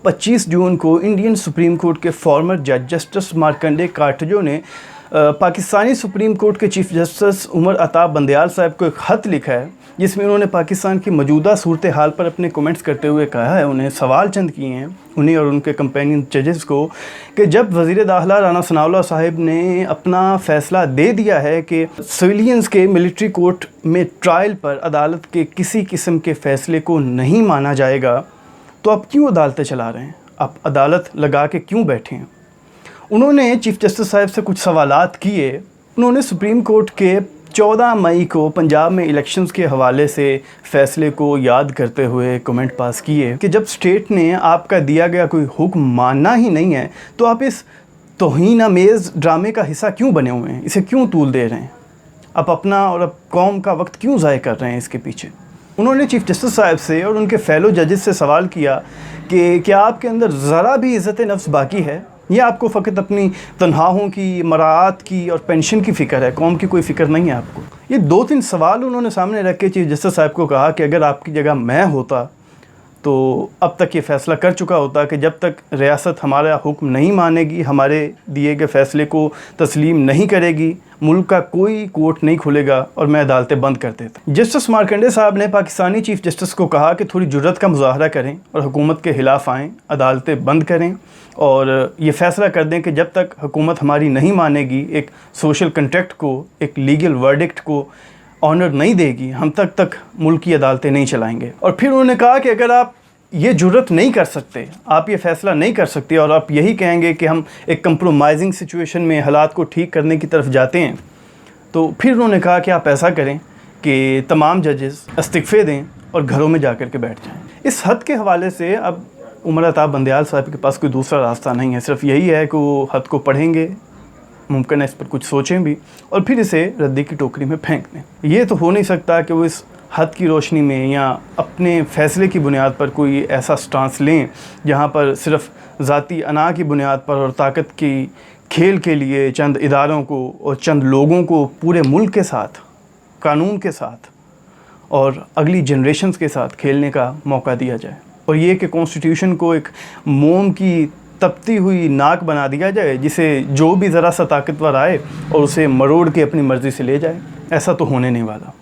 25 जून को Indian supreme court के farmer जज जस्टिस मार्कंडे काटजो ने पाकिस्तानी सुप्रीम कोर्ट के चीफ जस्टिस उमर अता बंदयाल साहब को एक ख़त लिखा है, जिसमें उन्होंने पाकिस्तान की मौजूदा सूरत हाल पर अपने कमेंट्स करते हुए कहा है, उन्हें सवाल चंद किए हैं उन्हें और उनके कंपेनियन जजेस को, कि जब वज़ीर दाखिला राना सनाउल्लाह साहब ने अपना फ़ैसला दे दिया है कि सिविलियंस के मिलिट्री कोर्ट में ट्रायल पर अदालत के किसी किस्म के फ़ैसले को नहीं माना जाएगा, तो आप क्यों अदालतें चला रहे हैं, आप अदालत लगा के क्यों बैठे हैं। उन्होंने चीफ जस्टिस साहब से कुछ सवालात किए। उन्होंने सुप्रीम कोर्ट के 14 मई को पंजाब में इलेक्शंस के हवाले से फ़ैसले को याद करते हुए कमेंट पास किए कि जब स्टेट ने आपका दिया गया कोई हुक्म मानना ही नहीं है, तो आप इस तौहीन-आमेज़ ड्रामे का हिस्सा क्यों बने हुए हैं, इसे क्यों तूल दे रहे हैं, आप अपना और अब कौम का वक्त क्यों ज़ाय कर रहे हैं इसके पीछे। उन्होंने चीफ जस्टिस साहब से और उनके फ़ेलो जजेस से सवाल किया कि क्या आपके अंदर ज़रा भी इज़्ज़त नफ्स बाकी है, या आपको फ़कत अपनी तनख्वाहों की, मराआत की और पेंशन की फ़िक्र है, कौम की कोई फ़िक्र नहीं है आपको। ये 2-3 सवाल उन्होंने सामने रख के चीफ जस्टिस साहब को कहा कि अगर आपकी जगह मैं होता तो अब तक ये फ़ैसला कर चुका होता कि जब तक रियासत हमारा हुक्म नहीं मानेगी, हमारे दिए गए फ़ैसले को तस्लीम नहीं करेगी, मुल्क का कोई कोर्ट नहीं खुलेगा और मैं अदालतें बंद कर देता। जस्टिस मार्कंडे साहब ने पाकिस्तानी चीफ जस्टिस को कहा कि थोड़ी जुर्रत का मुज़ाहरा करें और हुकूमत के ख़िलाफ़ आएँ, अदालतें बंद करें और ये फ़ैसला कर दें कि जब तक हुकूमत हमारी नहीं मानेगी, एक सोशल कंट्रैक्ट को, एक लीगल वर्डिक्ट को ऑनर नहीं देगी, हम तक मुल्क की अदालतें नहीं चलाएंगे। और फिर उन्होंने कहा कि अगर आप ये जुर्रत नहीं कर सकते, आप ये फ़ैसला नहीं कर सकते और आप यही कहेंगे कि हम एक कंप्रोमाइजिंग सिचुएशन में हालात को ठीक करने की तरफ जाते हैं, तो फिर उन्होंने कहा कि आप ऐसा करें कि तमाम जजेस इस्तीफ़े दें और घरों में जा कर के बैठ जाएँ। इस हद के हवाले से अब उमर अता बंदयाल साहब के पास कोई दूसरा रास्ता नहीं है, सिर्फ यही है कि वो हद को पढ़ेंगे, मुमकिन है इस पर कुछ सोचें भी और फिर इसे रद्दी की टोकरी में फेंक दें। ये तो हो नहीं सकता कि वो इस हद की रोशनी में या अपने फ़ैसले की बुनियाद पर कोई ऐसा स्टांस लें जहाँ पर सिर्फ ज़ाती अना की बुनियाद पर और ताकत की खेल के लिए चंद इदारों को और चंद लोगों को पूरे मुल्क के साथ, कानून के साथ और अगली जनरेशन्स के साथ खेलने का मौका दिया जाए, और ये कि कॉन्स्टिट्यूशन को एक मोम की तपती हुई नाक बना दिया जाए जिसे जो भी ज़रा सा ताकतवर आए और उसे मरोड़ के अपनी मर्ज़ी से ले जाए। ऐसा तो होने नहीं वाला।